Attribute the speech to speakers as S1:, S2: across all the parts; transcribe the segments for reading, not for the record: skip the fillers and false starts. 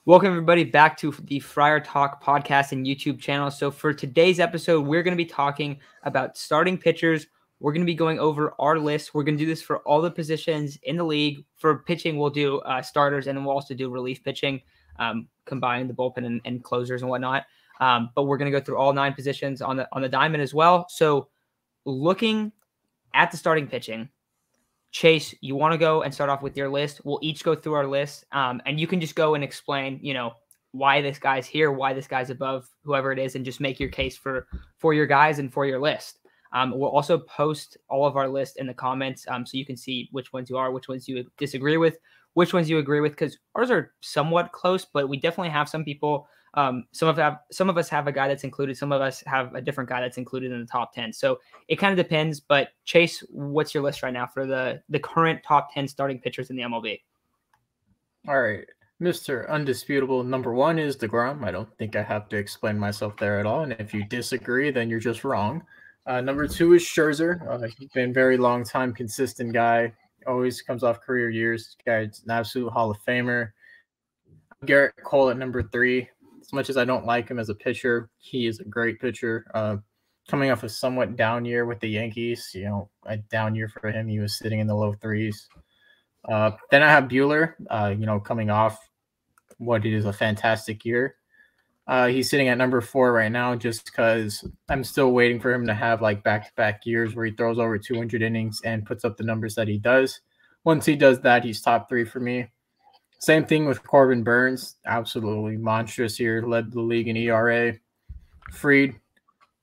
S1: Welcome, everybody, back to the Friar Talk podcast and YouTube channel. So for today's episode, we're going to be talking about starting pitchers. We're going to be going over our list. We're going to do this for all the positions in the league. For pitching, we'll do starters, and then we'll also do relief pitching, combining the bullpen and closers and whatnot. But we're going to go through all 9 positions on the diamond as well. So looking at the starting pitching, Chase, you want to go and start off with your list? We'll each go through our list, and you can just go and explain, why this guy's here, why this guy's above whoever it is, and just make your case for your guys and for your list. We'll also post all of our lists in the comments, so you can see which ones you are, which ones you disagree with, which ones you agree with, because ours are somewhat close, but we definitely have some people. Some of us have a guy that's included. Some of us have a different guy that's included in the top 10. So it kind of depends. But Chase, what's your list right now for the current top 10 starting pitchers in the MLB?
S2: All right, Mr. Undisputable number 1 is Degrom. I don't think I have to explain myself there at all. And if you disagree, then you're just wrong. Number 2 is Scherzer. He's been a very long time, consistent guy. Always comes off career years. Guy's an absolute Hall of Famer. Garrett Cole at number 3. As much as I don't like him as a pitcher, he is a great pitcher. Coming off a somewhat down year with the Yankees, a down year for him. He was sitting in the low 3s. Then I have Bueller, coming off what is a fantastic year. He's sitting at number 4 right now just because I'm still waiting for him to have like back-to-back years where he throws over 200 innings and puts up the numbers that he does. Once he does that, he's top 3 for me. Same thing with Corbin Burns. Absolutely monstrous here. Led the league in ERA. Fried,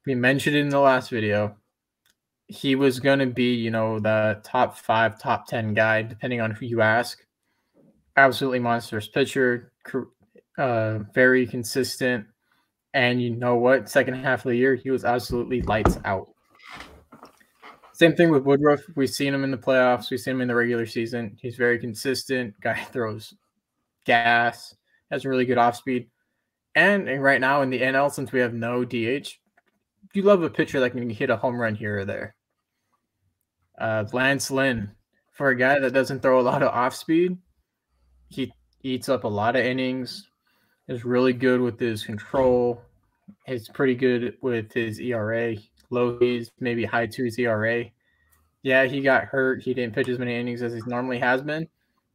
S2: we mentioned it in the last video. He was going to be, the top 5, top 10 guy, depending on who you ask. Absolutely monstrous pitcher. Very consistent. And you know what? Second half of the year, he was absolutely lights out. Same thing with Woodruff. We've seen him in the playoffs. We've seen him in the regular season. He's very consistent. Guy throws gas, has a really good off speed. And right now in the NL, since we have no DH, you love a pitcher that can hit a home run here or there. Lynn, for a guy that doesn't throw a lot of off speed, he eats up a lot of innings, is really good with his control. He's pretty good with his ERA. Low 2s, maybe high 2s ERA. Yeah, he got hurt. He didn't pitch as many innings as he normally has been.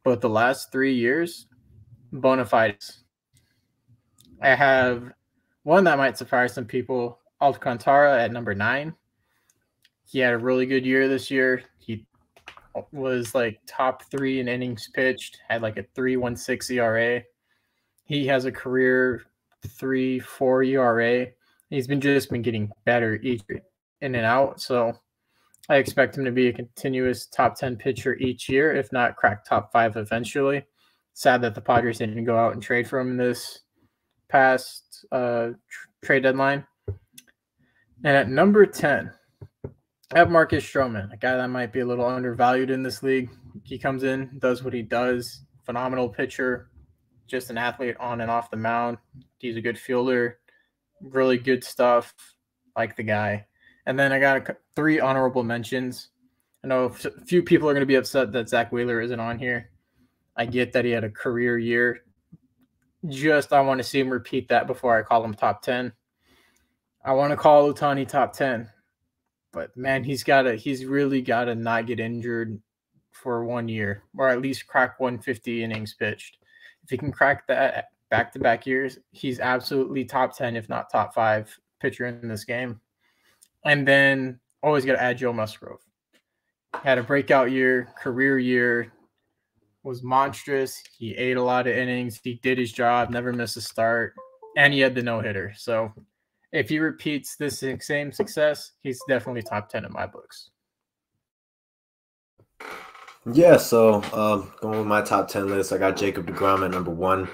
S2: But the last 3 years, bona fides. I have one that might surprise some people, Cantara at number 9. He had a really good year this year. He was like top 3 in innings pitched, had like a 3.16 ERA. He has a career 3.4 ERA. He's been getting better each in and out. So I expect him to be a continuous top 10 pitcher each year, if not crack top 5 eventually. Sad that the Padres didn't go out and trade for him in this past trade deadline. And at number 10, I have Marcus Strowman, a guy that might be a little undervalued in this league. He comes in, does what he does. Phenomenal pitcher, just an athlete on and off the mound. He's a good fielder, really good stuff. Like the guy. And then I got 3 honorable mentions. I know a few people are going to be upset that Zach Wheeler isn't on here. I get that he had a career year. I want to see him repeat that before I call him top 10. I want to call Ohtani top 10. But, man, he's really got to not get injured for 1 year, or at least crack 150 innings pitched. If he can crack that back-to-back years, he's absolutely top 10, if not top 5 pitcher in this game. And then always got to add Joe Musgrove. Had a breakout year, career year, was monstrous. He ate a lot of innings. He did his job, never missed a start, and he had the no-hitter. So if he repeats this same success, he's definitely top 10 in my books.
S3: Yeah, so going with my top 10 list, I got Jacob Degrom at number 1.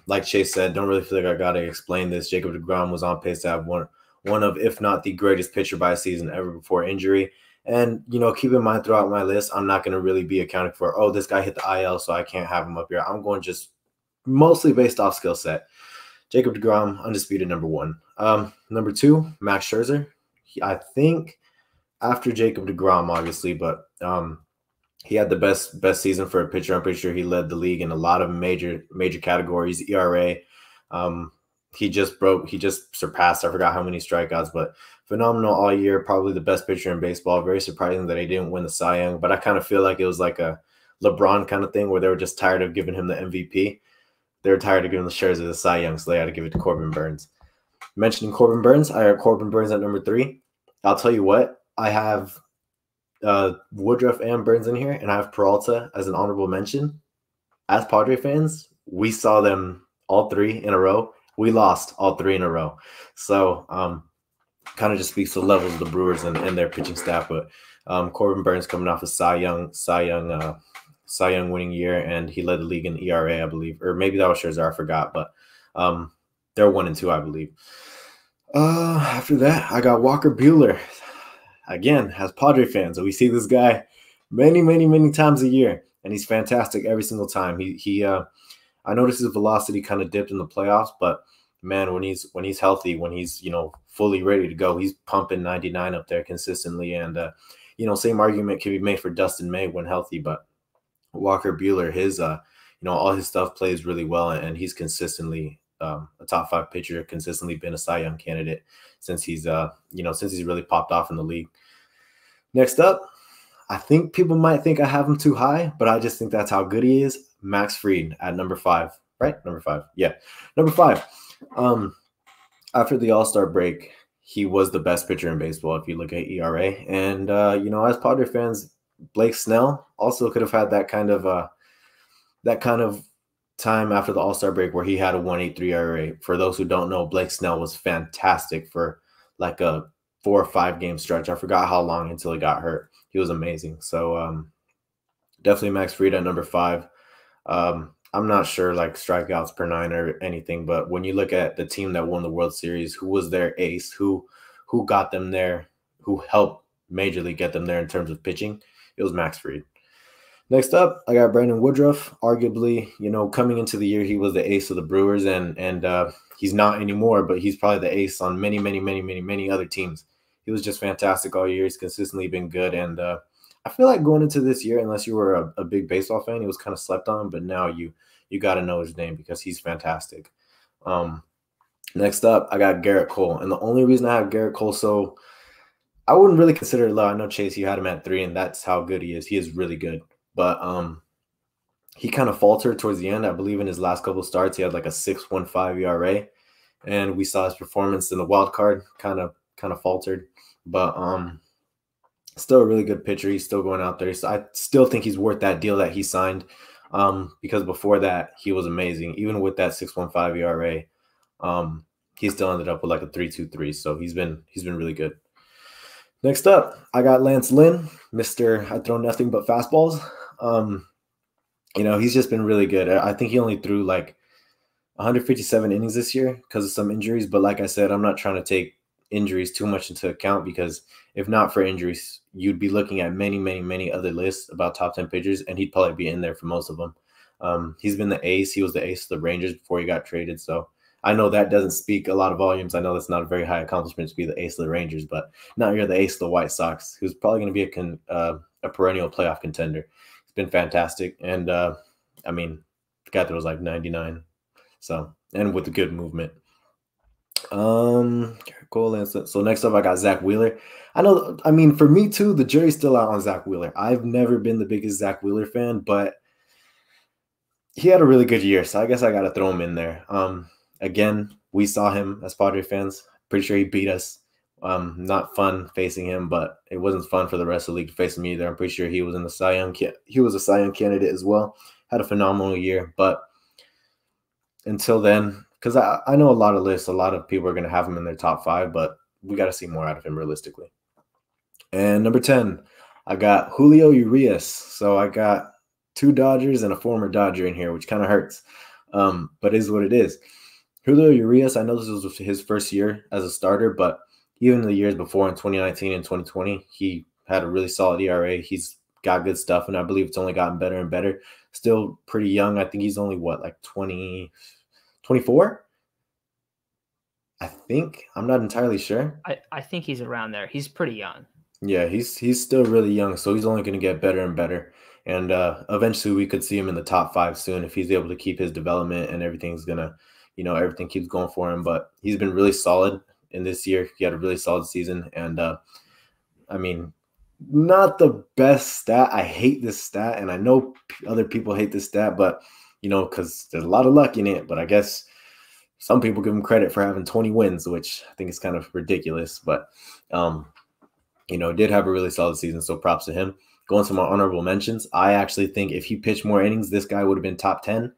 S3: Like Chase said, don't really feel like I got to explain this. Jacob Degrom was on pace to have one of, if not the greatest pitcher by season ever before injury. And, keep in mind throughout my list, I'm not going to really be accounting for, oh, this guy hit the IL, so I can't have him up here. I'm going just mostly based off skill set. Jacob Degrom, undisputed number 1. Number 2, Max Scherzer. I think after Jacob Degrom, obviously, but He had the best season for a pitcher. I'm pretty sure he led the league in a lot of major categories. ERA. He just surpassed, I forgot how many strikeouts, but phenomenal all year. Probably the best pitcher in baseball. Very surprising that he didn't win the Cy Young, but I kind of feel like it was like a LeBron kind of thing where they were just tired of giving him the MVP. They were tired of giving the Scherzer the Cy Young, so they had to give it to Corbin Burns. Mentioning Corbin Burns, I have Corbin Burns at number 3. I'll tell you what, I have Woodruff and Burns in here, and I have Peralta as an honorable mention. As Padre fans, we saw them all 3 in a row. We lost all 3 in a row. So kind of just speaks to the levels of the Brewers and their pitching staff. But Corbin Burns coming off a Cy Young winning year, and he led the league in ERA, I believe. Or maybe that was Scherzer, I forgot. But they're 1-2, I believe. After that, I got Walker Bueller. Again, as Padre fans, we see this guy many, many, many times a year, and he's fantastic every single time. I noticed his velocity kind of dipped in the playoffs, but man, when he's healthy, when he's fully ready to go, he's pumping 99 up there consistently. And same argument can be made for Dustin May when healthy, but Walker Bueller, his all his stuff plays really well, and he's consistently a top 5 pitcher, consistently been a Cy Young candidate since he's really popped off in the league. Next up, I think people might think I have him too high, but I just think that's how good he is. Max Fried at number 5, right? Number 5. Yeah. Number 5. After the All-Star break, he was the best pitcher in baseball if you look at ERA. And as Padre fans, Blake Snell also could have had that kind of time after the All-Star break where he had a 1.83 ERA. For those who don't know, Blake Snell was fantastic for like a 4 or 5 game stretch. I forgot how long until he got hurt. He was amazing. So definitely Max Fried at number 5. I'm not sure like strikeouts per 9 or anything, but when you look at the team that won the World Series, who was their ace, who got them there, who helped majorly get them there in terms of pitching, it was Max Fried. Next up, I got Brandon Woodruff. Arguably, coming into the year, he was the ace of the Brewers, and he's not anymore, but he's probably the ace on many, many, many, many, many other teams. He was just fantastic all year. He's consistently been good, and I feel like going into this year, unless you were a big baseball fan, he was kind of slept on, but now you got to know his name because he's fantastic. Next up, I got Garrett Cole, and the only reason I have Garrett Cole, so I wouldn't really consider it low. I know, Chase, you had him at 3, and that's how good he is. He is really good. But he kind of faltered towards the end. I believe in his last couple of starts, he had like a 6.15 ERA, and we saw his performance in the wild card kind of faltered. But still a really good pitcher. He's still going out there. So I still think he's worth that deal that he signed because before that, he was amazing. Even with that 6.15 ERA, he still ended up with like a 3.23. So he's been really good. Next up, I got Lance Lynn, Mr. I throw nothing but fastballs. He's just been really good. I think he only threw like 157 innings this year because of some injuries. But like I said, I'm not trying to take injuries too much into account because if not for injuries, you'd be looking at many, many, many other lists about top 10 pitchers, and he'd probably be in there for most of them. He's been the ace. He was the ace of the Rangers before he got traded. So I know that doesn't speak a lot of volumes. I know that's not a very high accomplishment to be the ace of the Rangers, but now you're the ace of the White Sox, who's probably going to be a perennial playoff contender. It's been fantastic. And, the guy throws like 99. So, and with a good movement. Cool. And so next up, I got Zach Wheeler. For me too, the jury's still out on Zach Wheeler. I've never been the biggest Zach Wheeler fan, but he had a really good year. So I guess I got to throw him in there. Again, we saw him as Padre fans. Pretty sure he beat us. Not fun facing him, but it wasn't fun for the rest of the league to face him either. I'm pretty sure he was in the Cy Young. He was a Cy Young candidate as well. Had a phenomenal year, but until then, because I know a lot of lists, a lot of people are going to have him in their top 5, but we got to see more out of him realistically. And number 10, I got Julio Arias. So I got 2 Dodgers and a former Dodger in here, which kind of hurts, but is what it is. Julio Arias, I know this was his first year as a starter, but even the years before in 2019 and 2020, he had a really solid ERA. He's got good stuff, and I believe it's only gotten better and better. Still pretty young. I think he's only, 24? I think. I'm not entirely sure.
S1: I think he's around there. He's pretty young.
S3: Yeah, he's still really young, so he's only going to get better and better. And eventually we could see him in the top 5 soon if he's able to keep his development and everything's going to, everything keeps going for him. But he's been really solid in this year. He had a really solid season. And I mean, not the best stat. I hate this stat, and I know other people hate this stat, but, because there's a lot of luck in it. But I guess some people give him credit for having 20 wins, which I think is kind of ridiculous. But, did have a really solid season, so props to him. Going to my honorable mentions, I actually think if he pitched more innings, this guy would have been top 10.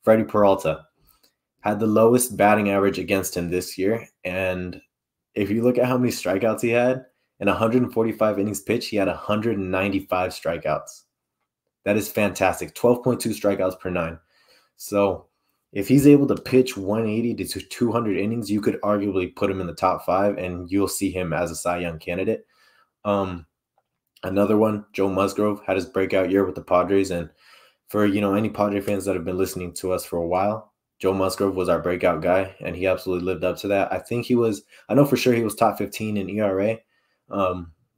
S3: Freddie Peralta had the lowest batting average against him this year. And if you look at how many strikeouts he had, in 145 innings pitched, he had 195 strikeouts. That is fantastic. 12.2 strikeouts per 9. So if he's able to pitch 180 to 200 innings, you could arguably put him in the top 5, and you'll see him as a Cy Young candidate. Another one, Joe Musgrove had his breakout year with the Padres. And for, any Padre fans that have been listening to us for a while, Joe Musgrove was our breakout guy, and he absolutely lived up to that. I know for sure he was top 15 in ERA,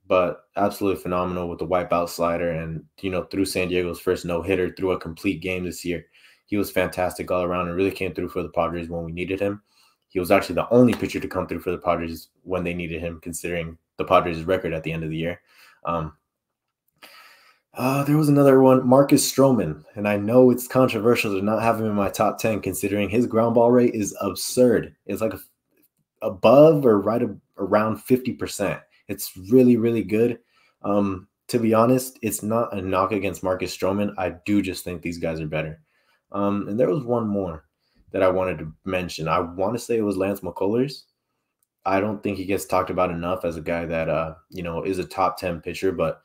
S3: but absolutely phenomenal with the wipeout slider. And, through San Diego's first no-hitter, through a complete game this year, he was fantastic all around and really came through for the Padres when we needed him. He was actually the only pitcher to come through for the Padres when they needed him, considering the Padres' record at the end of the year. There was another one, Marcus Strowman, and I know it's controversial to not have him in my top 10 considering his ground ball rate is absurd. It's like above or right around 50%. It's really, really good. To be honest, it's not a knock against Marcus Strowman. I do just think these guys are better. And there was one more that I wanted to mention. I want to say it was Lance McCullers. I don't think he gets talked about enough as a guy that, is a top 10 pitcher, but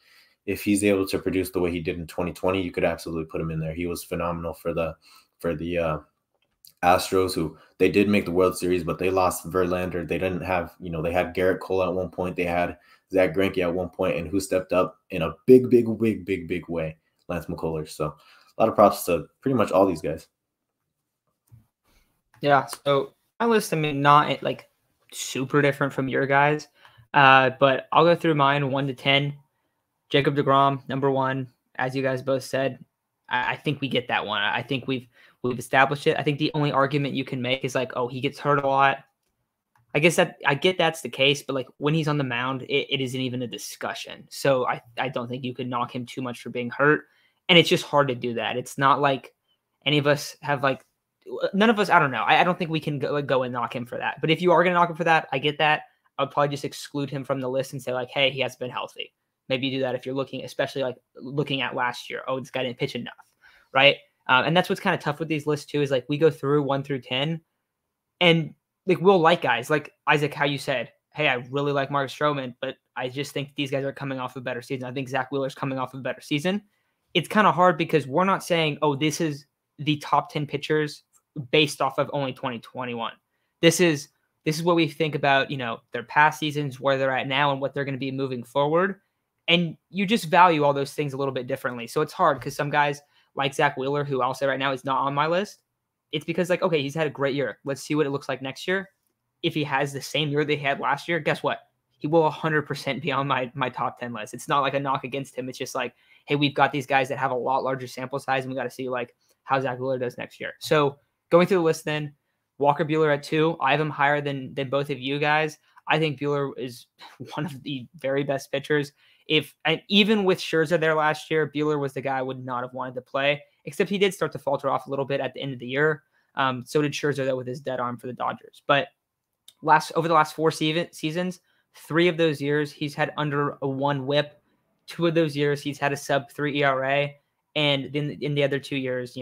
S3: if he's able to produce the way he did in 2020, you could absolutely put him in there. He was phenomenal for the Astros, who they did make the World Series, but they lost Verlander. They didn't have, they had Garrett Cole at one point. They had Zach Greinke at one point, and who stepped up in a big way? Lance McCullers. So a lot of props to pretty much all these guys.
S1: Yeah. So my list, not like super different from your guys, but I'll go through mine 1 to 10. Jacob Degrom, number 1, as you guys both said. I think we get that one. I think we've established it. I think the only argument you can make is like, oh, he gets hurt a lot. I guess that I get that's the case, but like when he's on the mound, it isn't even a discussion. So I don't think you could knock him too much for being hurt. And it's just hard to do that. It's not like any of us have none of us, I don't know. I don't think we can go and knock him for that. But if you are going to knock him for that, I get that. I would probably just exclude him from the list and say like, hey, he hasn't been healthy. Maybe you do that if you're especially looking at last year. Oh, this guy didn't pitch enough, right? And that's what's kind of tough with these lists too, is like we go through 1 through 10, and like we'll like guys like Isaac, how you said, hey, I really like Marcus Strowman, but I just think these guys are coming off a better season. I think Zach Wheeler's coming off a better season. It's kind of hard because we're not saying, oh, this is the top 10 pitchers based off of only 2021. This is what we think about, their past seasons, where they're at now, and what they're going to be moving forward. And you just value all those things a little bit differently. So it's hard because some guys like Zach Wheeler, who I'll say right now is not on my list, it's because like, okay, he's had a great year. Let's see what it looks like next year. If he has the same year they had last year, guess what? He will 100% be on my top 10 list. It's not like a knock against him. It's just like, hey, we've got these guys that have a lot larger sample size, and we got to see like how Zach Wheeler does next year. So going through the list then, Walker Bueller at 2. I have him higher than both of you guys. I think Bueller is one of the very best pitchers. And even with Scherzer there last year, Bueller was the guy I would not have wanted to play, except he did start to falter off a little bit at the end of the year. So did Scherzer, though, with his dead arm for the Dodgers. But over the last 4 seasons, 3 of those years, he's had under a 1 whip. 2 of those years, he's had a sub-3 ERA. And then in the other 2 years,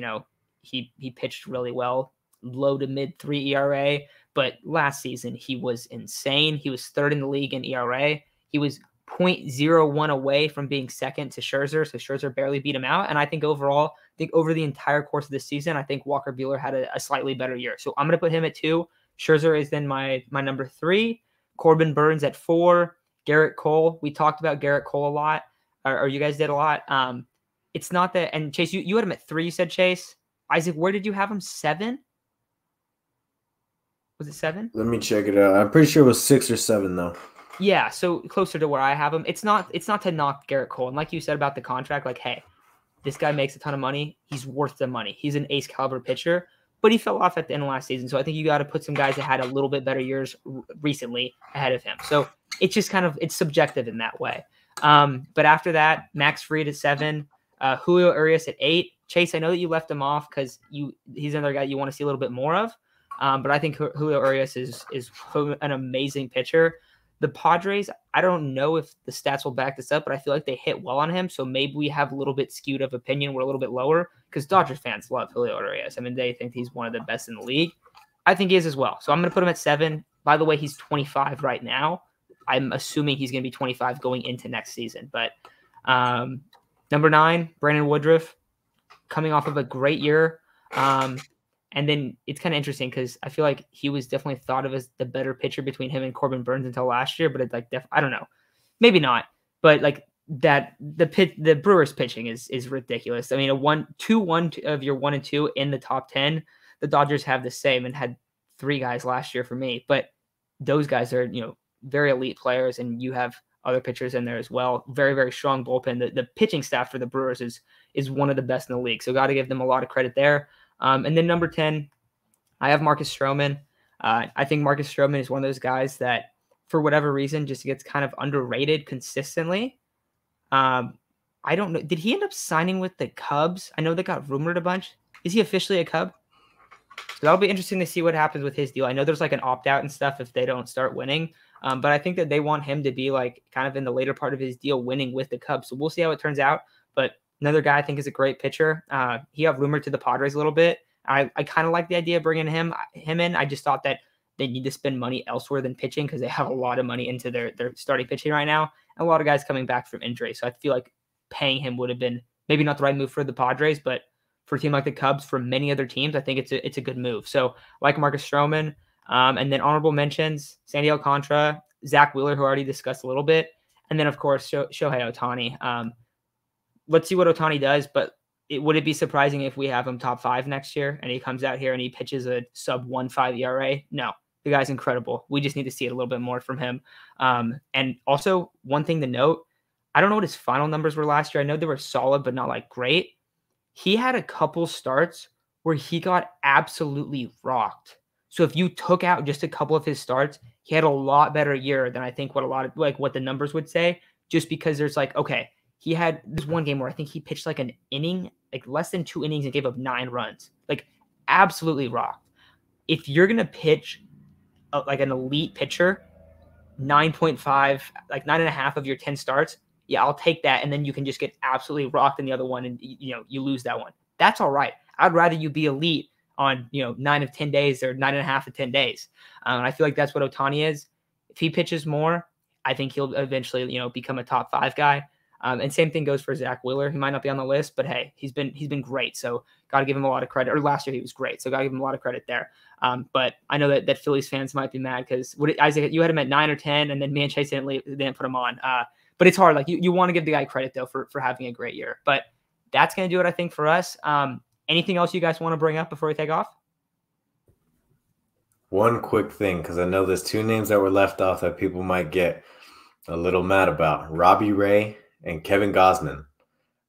S1: he pitched really well, low to mid-3 ERA. But last season, he was insane. He was 3rd in the league in ERA. He was 0.01 away from being second to Scherzer, so Scherzer barely beat him out. And I think overall, over the entire course of the season, I think Walker Bueller had a slightly better year. So I'm going to put him at 2. Scherzer is then my number 3. Corbin Burns at 4. Garrett Cole. We talked about Garrett Cole a lot, or you guys did a lot. It's not that, and Chase, you had him at 3, you said, Chase. Isaac, where did you have him? 7? Was it 7?
S3: Let me check it out. I'm pretty sure it was 6 or 7, though.
S1: Yeah, so closer to where I have him. It's not to knock Garrett Cole. And like you said about the contract, like, hey, this guy makes a ton of money. He's worth the money. He's an ace caliber pitcher, but he fell off at the end of last season. So I think you got to put some guys that had a little bit better years recently ahead of him. So it's just it's subjective in that way. But after that, Max Fried at 7, Julio Arias at 8. Chase, I know that you left him off because he's another guy you want to see a little bit more of. But I think Julio Arias is an amazing pitcher. The Padres, I don't know if the stats will back this up, but I feel like they hit well on him. So maybe we have a little bit skewed of opinion. We're a little bit lower because Dodgers fans love Julio Arias. I mean, they think he's one of the best in the league. I think he is as well. So I'm going to put him at 7. By the way, he's 25 right now. I'm assuming he's going to be 25 going into next season. But number 9, Brandon Woodruff, coming off of a great year. And then it's kind of interesting because I feel like he was definitely thought of as the better pitcher between him and Corbin Burns until last year. But it's like, I don't know, maybe not. But like that, the Brewers pitching is ridiculous. I mean, 2-1 of your 1 and 2 in the top 10. The Dodgers have the same and had 3 guys last year for me. But those guys are, very elite players, and you have other pitchers in there as well. Very, very strong bullpen. The pitching staff for the Brewers is one of the best in the league. So got to give them a lot of credit there. And then number 10, I have Marcus Strowman. I think Marcus Strowman is one of those guys that, for whatever reason, just gets kind of underrated consistently. I don't know. Did he end up signing with the Cubs? I know that got rumored a bunch. Is he officially a Cub? So that'll be interesting to see what happens with his deal. I know there's like an opt-out and stuff if they don't start winning. But I think that they want him to be like kind of in the later part of his deal winning with the Cubs. So we'll see how it turns out. But another guy I think is a great pitcher. He got rumored to the Padres a little bit. I kind of like the idea of bringing him in. I just thought that they need to spend money elsewhere than pitching because they have a lot of money into their starting pitching right now. And a lot of guys coming back from injury. So I feel like paying him would have been maybe not the right move for the Padres, but for a team like the Cubs, for many other teams, I think it's a good move. So like Marcus Strowman, and then honorable mentions, Sandy Alcantara, Zach Wheeler, who I already discussed a little bit. And then, of course, Shohei Ohtani. Let's see what Ohtani does, but would it be surprising if we have him top 5 next year and he comes out here and he pitches a sub 1.5 ERA? No, the guy's incredible. We just need to see it a little bit more from him. And also, one thing to note, I don't know what his final numbers were last year. I know they were solid, but not like great. He had a couple starts where he got absolutely rocked. So if you took out just a couple of his starts, he had a lot better year than I think what the numbers would say, just because there's like, okay, he had this one game where I think he pitched like an inning, like less than 2 innings and gave up 9 runs, like absolutely rocked. If you're going to pitch like an elite pitcher, 9.5, like 9.5 of your 10 starts, yeah, I'll take that. And then you can just get absolutely rocked in the other one and, you lose that one. That's all right. I'd rather you be elite on, 9 of 10 days or 9.5 of 10 days. And I feel like that's what Ohtani is. If he pitches more, I think he'll eventually, become a top 5 guy. And same thing goes for Zach Wheeler. He might not be on the list, but hey, he's been great. So got to give him a lot of credit. Or last year he was great, so got to give him a lot of credit there. But I know that Phillies fans might be mad because Isaac, you had him at 9 or 10, and then me and Chase didn't put him on. But it's hard. Like you want to give the guy credit though for having a great year. But that's gonna do it, I think, for us. Anything else you guys want to bring up before we take off?
S3: One quick thing, because I know there's 2 names that were left off that people might get a little mad about: Robbie Ray and Kevin Gausman.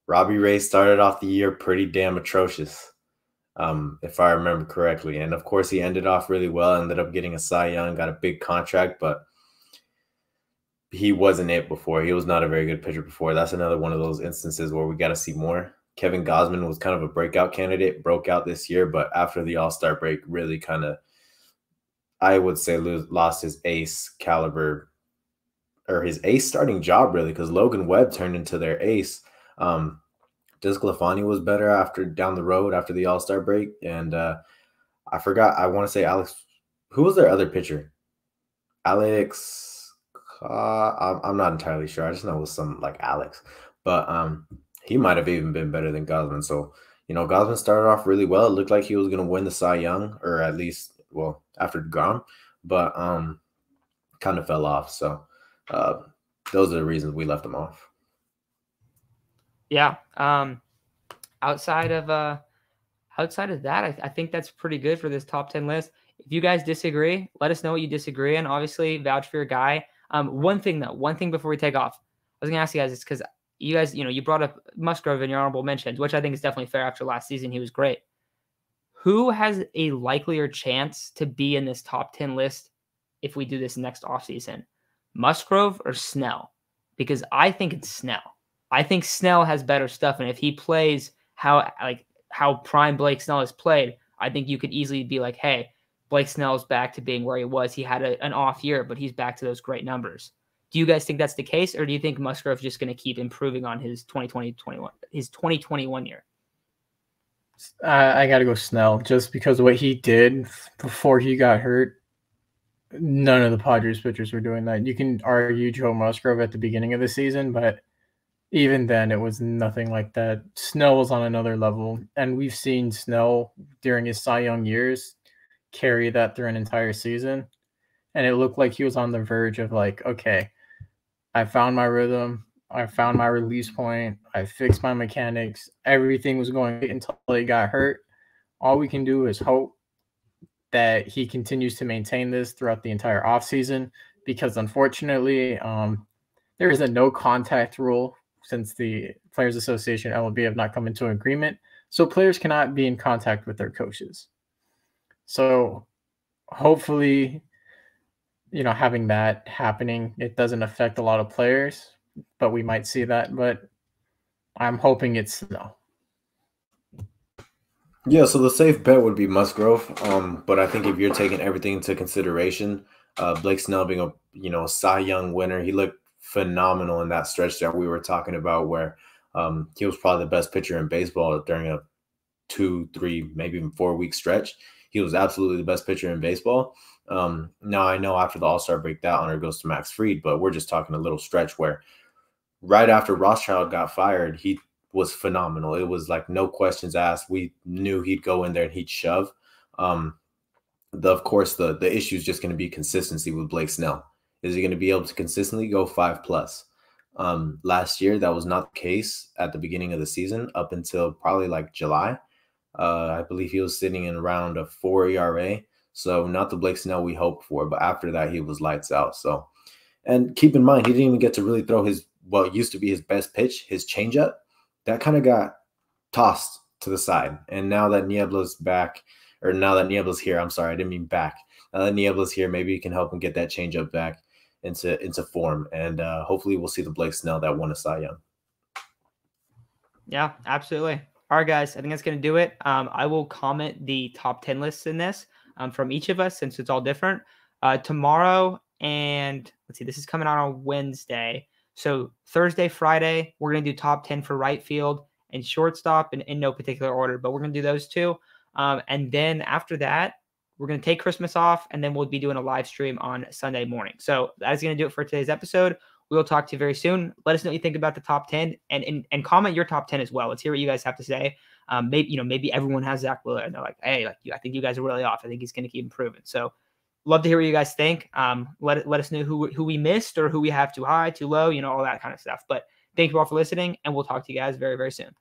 S3: Robbie Ray started off the year pretty damn atrocious, if I remember correctly. And of course, he ended off really well, ended up getting a Cy Young, got a big contract, but he wasn't it before. He was not a very good pitcher before. That's another one of those instances where we got to see more. Kevin Gausman was kind of a breakout candidate, broke out this year, but after the All-Star break, really kind of, I would say, lost his ace caliber, or his ace starting job, really, because Logan Webb turned into their ace. Desclafani was better down the road after the All-Star break. And I forgot, I want to say Alex. Who was their other pitcher? Alex. I'm not entirely sure. I just know it was some like Alex. But he might have even been better than Gausman. So, Gausman started off really well. It looked like he was going to win the Cy Young, or at least, after Degrom. But kind of fell off. So, those are the reasons we left him off.
S1: Yeah. Outside of that, I think that's pretty good for this top 10 list. If you guys disagree, let us know what you disagree, and obviously vouch for your guy. One thing before we take off, I was gonna ask you guys this because you guys, you brought up Musgrove in your honorable mentions, which I think is definitely fair after last season. He was great. Who has a likelier chance to be in this top 10 list if we do this next offseason? Musgrove or Snell? Because I think it's Snell. I think Snell has better stuff, and if he plays how prime Blake Snell has played, I think you could easily be like, hey, Blake Snell's back to being where he was. He had an off year, but he's back to those great numbers. Do you guys think that's the case, or do you think Musgrove's just going to keep improving on his 2021 year?
S2: I got to go Snell, just because of what he did before he got hurt. None of the Padres pitchers were doing that. You can argue Joe Musgrove at the beginning of the season, but even then it was nothing like that. Snell was on another level, and we've seen Snell during his Cy Young years carry that through an entire season, and it looked like he was on the verge of like, okay, I found my rhythm. I found my release point. I fixed my mechanics. Everything was going great until he got hurt. All we can do is hope that he continues to maintain this throughout the entire offseason, because unfortunately, there is a no contact rule since the Players Association MLB have not come into agreement. So players cannot be in contact with their coaches. So hopefully, having that happening, it doesn't affect a lot of players, but we might see that. But I'm hoping it's no.
S3: Yeah, so the safe bet would be Musgrove. But I think if you're taking everything into consideration, Blake Snell being a Cy Young winner, he looked phenomenal in that stretch that we were talking about, where he was probably the best pitcher in baseball during a 2, 3, maybe even 4-week stretch. He was absolutely the best pitcher in baseball. Now I know after the All-Star break that honor goes to Max Fried, but we're just talking a little stretch where right after Rothschild got fired, he was phenomenal. It was like no questions asked. We knew he'd go in there and he'd shove. Of course, the issue is just going to be consistency with Blake Snell. Is he going to be able to consistently go 5+? Last year, that was not the case at the beginning of the season up until probably like July. I believe he was sitting in around a 4 ERA. So not the Blake Snell we hoped for, but after that, he was lights out. So, and keep in mind, he didn't even get to really throw what used to be his best pitch, his changeup. That kind of got tossed to the side. And now that Niebla's back, or now that Niebla's here, I'm sorry, I didn't mean back. Now that Niebla's here, maybe you can help him get that changeup back into form. And hopefully we'll see the Blake Snell that won a Cy Young.
S1: Yeah, absolutely. All right, guys, I think that's going to do it. I will comment the top 10 lists in this from each of us, since it's all different. Tomorrow, and let's see, this is coming out on Wednesday. So Thursday, Friday, we're going to do top 10 for right field and shortstop in no particular order, but we're going to do those two. And then after that, we're going to take Christmas off, and then we'll be doing a live stream on Sunday morning. So that is going to do it for today's episode. We will talk to you very soon. Let us know what you think about the top 10, and comment your top 10 as well. Let's hear what you guys have to say. Maybe everyone has Zach Bueller, and they're like, hey, I think you guys are really off. I think he's going to keep improving. So love to hear what you guys think. Let us know who we missed, or who we have too high, too low, all that kind of stuff. But thank you all for listening, and we'll talk to you guys very, very soon.